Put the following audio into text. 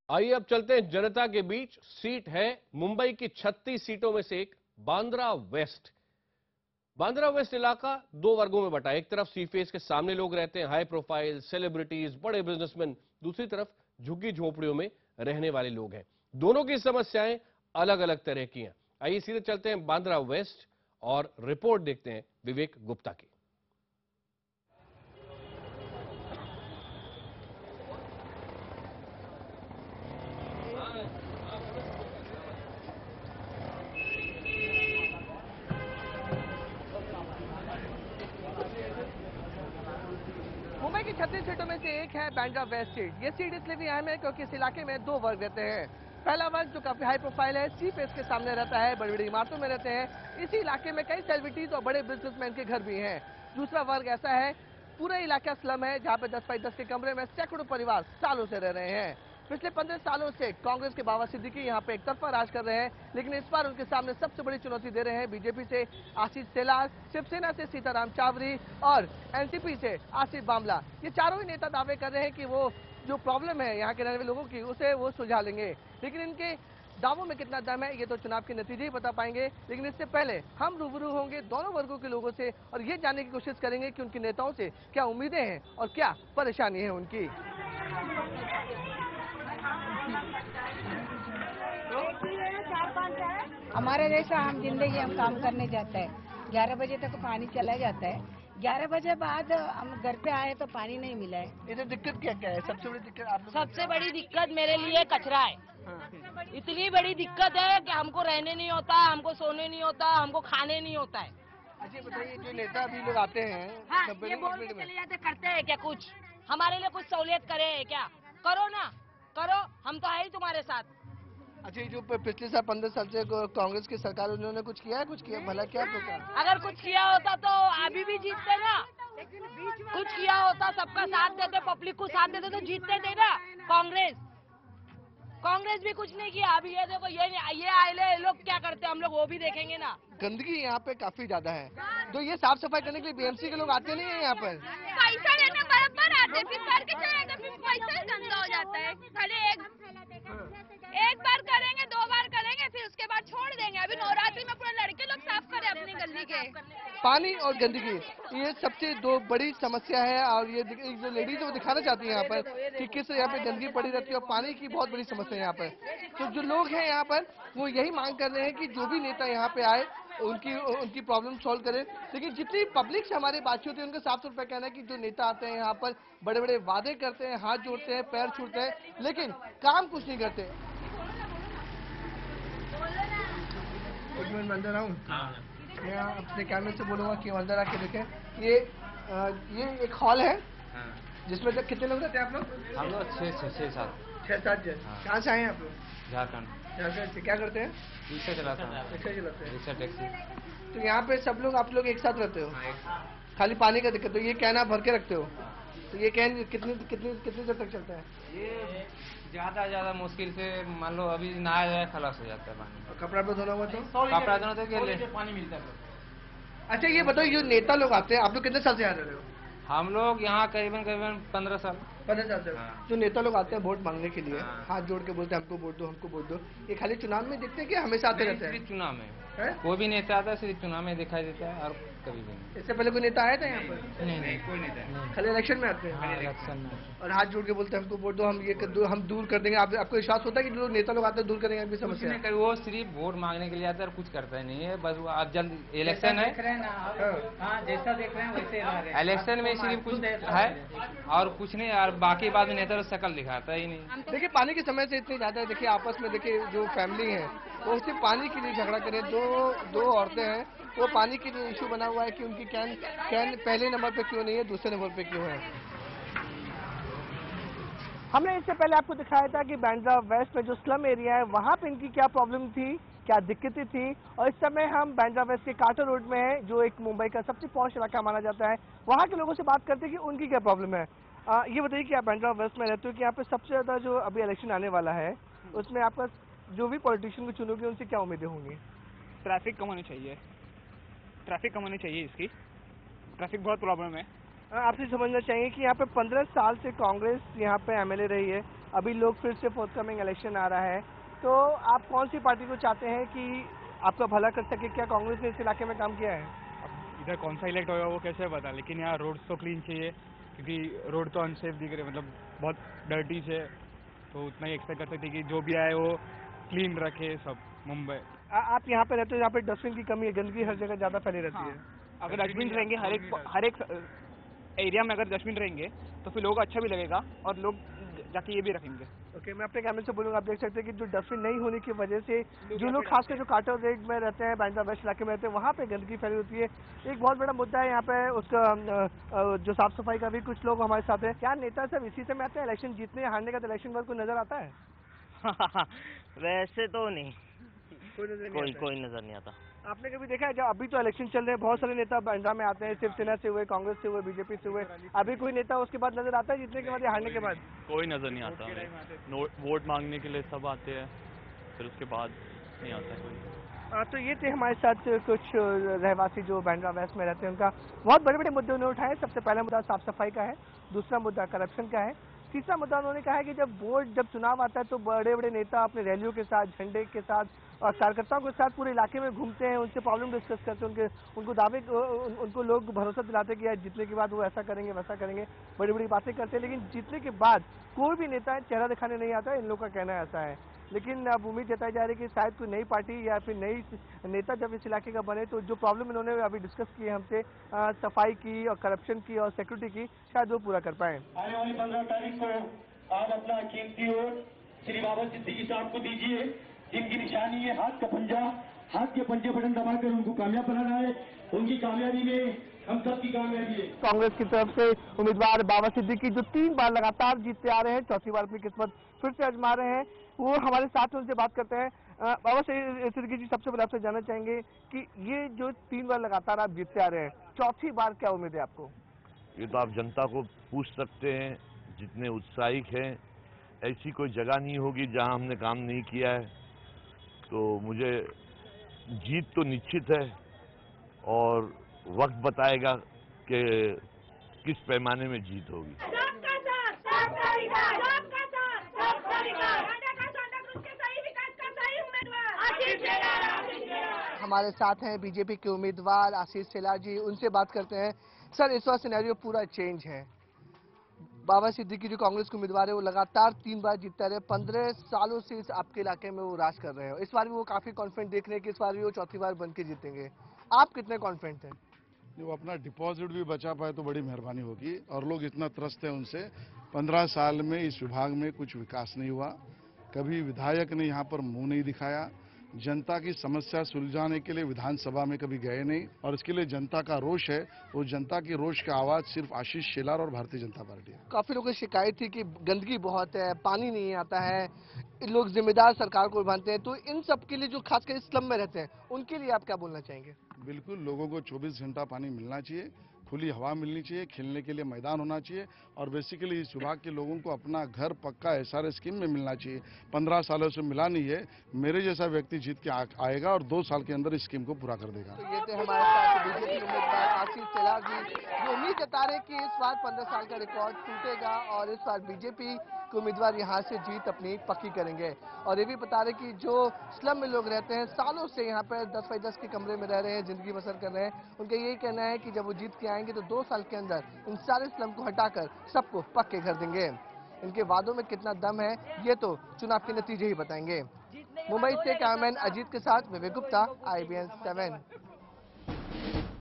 आइए अब चलते हैं जनता के बीच। सीट है मुंबई की 36 सीटों में से एक, बांद्रा वेस्ट। बांद्रा वेस्ट इलाका दो वर्गों में बटा है। एक तरफ सी फेस के सामने लोग रहते हैं, हाई प्रोफाइल सेलिब्रिटीज, बड़े बिजनेसमैन। दूसरी तरफ झुग्गी झोपड़ियों में रहने वाले लोग हैं। दोनों की समस्याएं अलग अलग तरह की हैं। आइए सीधे चलते हैं बांद्रा वेस्ट और रिपोर्ट देखते हैं विवेक गुप्ता की। मुंबई की 36 सीटों में से एक है बांद्रा वेस्ट सीट। ये सीट इसलिए भी अहम है क्योंकि इस इलाके में दो वर्ग रहते हैं। पहला वर्ग जो काफी हाई प्रोफाइल है, सी फेस के सामने रहता है, बड़ी बड़ी इमारतों में रहते हैं। इसी इलाके में कई सेलिब्रिटीज और बड़े बिजनेसमैन के घर भी हैं। दूसरा वर्ग ऐसा है, पूरा इलाका स्लम है, जहाँ पे 10 बाई 10 के कमरे में सैकड़ों परिवार सालों से रह रहे हैं। पिछले 15 सालों से कांग्रेस के बाबा सिद्दीकी यहाँ पे एक तरफा राज कर रहे हैं, लेकिन इस बार उनके सामने सबसे बड़ी चुनौती दे रहे हैं बीजेपी से आशीष शेलार, शिवसेना से सीताराम चावरी और एनसीपी से आसिफ बामला। ये चारों ही नेता दावे कर रहे हैं कि वो जो प्रॉब्लम है यहाँ के रहने वाले लोगों की, उसे वो सुलझा लेंगे। लेकिन इनके दावों में कितना दम है, ये तो चुनाव के नतीजे ही बता पाएंगे। लेकिन इससे पहले हम रूबरू होंगे दोनों वर्गों के लोगों से और ये जानने की कोशिश करेंगे कि उनके नेताओं से क्या उम्मीदें हैं और क्या परेशानी है उनकी। हमारे जैसा हम जिंदगी हम काम करने जाते हैं, 11 बजे तक पानी चला जाता है। 11 बजे बाद हम घर पे आए तो पानी नहीं मिला है। इधर दिक्कत क्या क्या है? सबसे बड़ी दिक्कत आप सबसे बड़ी दिक्कत मेरे लिए कचरा है। इतनी बड़ी दिक्कत है कि हमको रहने नहीं होता, हमको सोने नहीं होता, हमको खाने नहीं होता है। अच्छा बताइए, जो नेता अभी लोग आते हैं, हाँ, ये बोल के चले जाते, करते हैं क्या कुछ? हमारे लिए कुछ सहूलियत करे है क्या? करो ना, करो, हम तो है ही तुम्हारे साथ। अच्छा, जो पिछले साल 15 साल से कांग्रेस की सरकार, उन्होंने कुछ किया है? कुछ किया भला क्या आपको क्या? अगर कुछ किया होता तो अभी भी जीतते ना। कुछ किया होता, सबका साथ देते, पब्लिक को साथ देते तो जीतते थे ना। कांग्रेस भी कुछ नहीं किया। अभी ये देखो, ये आए लोग क्या करते हैं, हम लोग वो भी देखेंगे ना। गंदगी यहाँ पे काफी ज्यादा है, तो ये साफ सफाई करने के लिए बीएमसी के लोग आते नहीं है यहाँ पर। पैसा लेने बराबर आते, फिर करके चले जाते, फिर पैसा ही गंदा हो जाता है। खाली एक बार करेंगे, 2 बार करेंगे, फिर उसके बाद छोड़ देंगे। अभी नवरात्रि में पूरा लड़के लोग साफ करें अपनी गली के। पानी और गंदगी, ये सबसे दो बड़ी समस्या है। और ये जो लेडीज वो दिखाना चाहती है यहाँ पर कि किस यहाँ पे गंदगी पड़ी रहती है और पानी की बहुत बड़ी समस्या है यहाँ पर। तो जो लोग हैं यहाँ पर वो यही मांग कर रहे हैं कि जो भी नेता यहाँ पे आए उनकी प्रॉब्लम सॉल्व करें। लेकिन जितनी पब्लिक से हमारी बातचीत होती है, उनका साफ तौर पर कहना है कि जो नेता आते हैं यहाँ पर बड़े बड़े वादे करते हैं, हाथ जोड़ते हैं, पैर छूटते हैं, लेकिन काम कुछ नहीं करते। एक मिनट में अंदर आऊँ? मैं अपने कैमरे से बोलूँगा कि अंदर आके देखें। ये एक हॉल है जिसमें कितने लोग रहते हैं आप लोग? हम लोग 6-7 जन। कहाँ से आए हैं आप लोग? झारखंड से। क्या करते हैं? रिक्शा चलाता हूँ। रिक्शा चलाते हैं। Rickshaw taxi. तो यहाँ पे सब लोग आप लोग एक साथ रहते हो? खाली पानी का दिक्कत, तो ये कैन आप भर के रखते हो? तो ये कैन कितनी देर तक चलता है? ये ज्यादा मुश्किल से मान लो अभी नहाया जाए खलास हो जाता है पानी। कपड़ा पे धोना हुआ तो? कपड़ा धोना तो पानी मिलता है। अच्छा ये बताओ, जो नेता लोग आते हैं, आप लोग कितने साल से यहाँ रह रहे हो? हम लोग यहाँ करीबन 15 साल। 15 साल से। हाँ। जो नेता लोग आते हैं वोट मांगने के लिए, हाँ। हाथ जोड़ के बोलते हैं हमको वोट दो, हमको वोट दो, ये खाली चुनाव में दिखते हैं कि हमेशा आते रहते हैं? सिर्फ चुनाव में है? कोई भी नेता आता है सिर्फ चुनाव में दिखाई देता है और कभी भी नहीं। इससे पहले कोई नेता आया था यहाँ पर? नहीं कोई नेता। खाली इलेक्शन में आते हैं? इलेक्शन में। और हाथ जोड़ के बोलते हैं हमको वोट दो, हम ये कर दो, हम दूर कर देंगे। आपको विश्वास होता है कि जो नेता लोग आते हैं दूर करेंगे आपकी समस्या? वो सिर्फ वोट मांगने के लिए आता है और कुछ करता ही नहीं है। बस वो अब जल्द इलेक्शन है, जैसा देख रहे हैं वैसे इलेक्शन में सिर्फ कुछ है और कुछ नहीं। और बाकी बाद में नेता शकल दिखाता ही नहीं। देखिए पानी की समस्या इतनी ज्यादा है। देखिए आपस में देखिए जो फैमिली है वो सिर्फ पानी के लिए झगड़ा करें। दो औरतें हैं, वो पानी के लिए इशू बना हुआ है कि उनकी कैन पहले नंबर पे क्यों नहीं है, दूसरे नंबर पे क्यों है। हमने इससे पहले आपको दिखाया था कि बांद्रा वेस्ट में जो स्लम एरिया है वहाँ पे इनकी क्या प्रॉब्लम थी, क्या दिक्कतें थी। और इस समय हम बांद्रा वेस्ट के कार्टर रोड में हैं, जो एक मुंबई का सबसे पॉश इलाका माना जाता है। वहाँ के लोगों से बात करते हैं कि उनकी क्या प्रॉब्लम है। ये बताइए कि आप बांद्रा वेस्ट में रहते हो कि यहाँ पे सबसे ज्यादा जो अभी इलेक्शन आने वाला है उसमें आपका जो भी पॉलिटिशियन को चुनोगे उनसे क्या उम्मीदें होंगी? ट्रैफिक कम होनी चाहिए, इसकी ट्रैफिक बहुत प्रॉब्लम है। आपसे समझना चाहिए कि यहाँ पे 15 साल से कांग्रेस यहाँ पे एमएलए रही है। अभी लोग फिर से फोर्थकमिंग इलेक्शन आ रहा है, तो आप कौन सी पार्टी को चाहते हैं कि आपका भला कर सके? क्या कांग्रेस ने इस इलाके में काम किया है? अब इधर कौन सा इलेक्ट होगा वो कैसे पता, लेकिन यहाँ रोड तो क्लीन चाहिए, क्योंकि रोड तो अनसेफ दिख रहे, मतलब बहुत डर्टी है, तो उतना ही एक्सपेक्ट कर सकते हैं कि जो भी आए वो क्लीन रखे सब मुंबई। आप यहाँ पे रहते हो, यहाँ पे डस्टबिन की कमी है, गंदगी हर जगह ज्यादा फैली रहती है। अगर डस्टबिन रहेंगे हर एक एरिया में, अगर डस्टबिन रहेंगे तो फिर लोगों को अच्छा भी लगेगा और लोग जाके ये भी रखेंगे। ओके, मैं अपने कैमरे से बोलूँगा, आप देख सकते हैं कि जो डस्टबिन नहीं होने की वजह से जो लोग खासकर जो कार्टर रेड में रहते हैं, बांद्रा वेस्ट इलाके में रहते हैं, वहाँ पे गंदगी फैली होती है। एक बहुत बड़ा मुद्दा है यहाँ पे उसका जो साफ सफाई का भी। कुछ लोग हमारे साथ हैं। क्या नेता सब इसी समय आते हैं इलेक्शन जीतने, हारने का इलेक्शन वर्क को नजर आता है? वैसे तो नहीं, कोई नजर नहीं आता। आपने कभी देखा है, जब अभी तो इलेक्शन चल रहे हैं, बहुत सारे नेता बांद्रा में आते हैं, शिवसेना से हुए, कांग्रेस से हुए, बीजेपी से हुए, अभी कोई नेता उसके बाद नजर आता है जीतने के बाद या हारने के बाद? कोई नजर नहीं आता। वोट मांगने के लिए सब आते हैं, फिर उसके बाद नहीं आता कोई। तो ये थे हमारे साथ कुछ रहवासी जो बांद्रा वेस्ट में रहते हैं। उनका बहुत बड़े बड़े मुद्दे उन्होंने उठाए। सबसे पहला मुद्दा साफ सफाई का है, दूसरा मुद्दा करप्शन का है, तीसरा मुद्दा उन्होंने कहा है कि जब चुनाव आता है तो बड़े बड़े नेता अपने रैलियों के साथ, झंडे के साथ और कार्यकर्ताओं के साथ पूरे इलाके में घूमते हैं, उनसे प्रॉब्लम डिस्कस करते हैं, उनको लोग भरोसा दिलाते हैं कि यार जीतने के बाद वो ऐसा करेंगे वैसा करेंगे, बड़ी बड़ी बातें करते हैं, लेकिन जीतने के बाद कोई भी नेता चेहरा दिखाने नहीं आता है। इन लोगों का कहना ऐसा है। लेकिन अब उम्मीद जताई जा रही है कि शायद कोई नई पार्टी या फिर नई नेता जब इस इलाके का बने तो जो प्रॉब्लम इन्होंने अभी डिस्कस की है हमसे, सफाई की और करप्शन की और सिक्योरिटी की, शायद वो पूरा कर पाए। आने वाली 15 तारीख को आप अपना कीमती वोट श्री बाबा सिद्दीकी साहब को दीजिए, जिनकी निशानी है हाथ का पंजा। हाथ के पंजे बटन दबाकर उनको कामयाब बनाना है। उनकी कामयाबी में हम सबकी कामयाबी है। कांग्रेस की तरफ से उम्मीदवार बाबा सिद्दीकी जो 3 बार लगातार जीतते आ रहे हैं, चौथी बार अपनी किस्मत फिर से आजमा रहे हैं, वो हमारे साथ हैं, उनसे बात करते हैं। बाबा सिद्दीकी जी, सबसे पहले आपसे जानना चाहेंगे कि ये जो 3 बार लगातार आप जीतते आ रहे हैं, चौथी बार क्या उम्मीद है आपको? ये तो आप जनता को पूछ सकते हैं, जितने उत्साहिक हैं। ऐसी कोई जगह नहीं होगी जहां हमने काम नहीं किया है, तो मुझे जीत तो निश्चित है और वक्त बताएगा कि किस पैमाने में जीत होगी। हमारे साथ हैं बीजेपी के उम्मीदवार आशीष शेलार जी, उनसे बात करते हैं। सर, इस बार सिनेरियो पूरा चेंज है। बाबा सिद्दीकी जो कांग्रेस के उम्मीदवार है, वो लगातार 3 बार जीतते रहे, 15 सालों से इस आपके इलाके में वो राज कर रहे हो। इस बार भी वो काफी कॉन्फिडेंट देख रहे हैं कि इस बार भी वो चौथी बार बन के जीतेंगे। आप कितने कॉन्फिडेंट हैं? वो अपना डिपॉजिट भी बचा पाए तो बड़ी मेहरबानी होगी, और लोग इतना त्रस्त हैं उनसे। 15 साल में इस विभाग में कुछ विकास नहीं हुआ, कभी विधायक ने यहाँ पर मुंह नहीं दिखाया, जनता की समस्या सुलझाने के लिए विधानसभा में कभी गए नहीं, और इसके लिए जनता का रोष है। वो जनता की रोष की आवाज सिर्फ आशीष शेलार और भारतीय जनता पार्टी है। काफी लोगों की शिकायत थी कि गंदगी बहुत है, पानी नहीं आता है, लोग जिम्मेदार सरकार को मानते हैं, तो इन सब के लिए जो खासकर स्लम में रहते हैं, उनके लिए आप क्या बोलना चाहेंगे? बिल्कुल, लोगों को 24 घंटा पानी मिलना चाहिए, खुली हवा मिलनी चाहिए, खेलने के लिए मैदान होना चाहिए, और बेसिकली इस विभाग के लोगों को अपना घर पक्का एसआर स्कीम में मिलना चाहिए। 15 सालों से मिला नहीं है। मेरे जैसा व्यक्ति जीत के आएगा और 2 साल के अंदर इस स्कीम को पूरा कर देगा। तो ये थे हमारे साथ बीजेपी उम्मीदवार आशीष शेलार जी, जो उम्मीद जता रहे कि इस बार 15 साल का रिकॉर्ड टूटेगा और इस बार बीजेपी के उम्मीदवार यहाँ से जीत अपनी पक्की करेंगे। और ये भी बता रहे कि जो स्लम में लोग रहते हैं, सालों से यहाँ पर 10 बाई 10 के कमरे में रह रहे हैं, जिंदगी बसर कर रहे हैं, उनका यही कहना है कि जब वो जीत के आएंगे तो 2 साल के अंदर इन सारे स्लम को हटाकर सबको पक्के घर देंगे। इनके वादों में कितना दम है, ये तो चुनाव के नतीजे ही बताएंगे। मुंबई से कैमरामैन अजीत के साथ विवेक गुप्ता, IBN 7।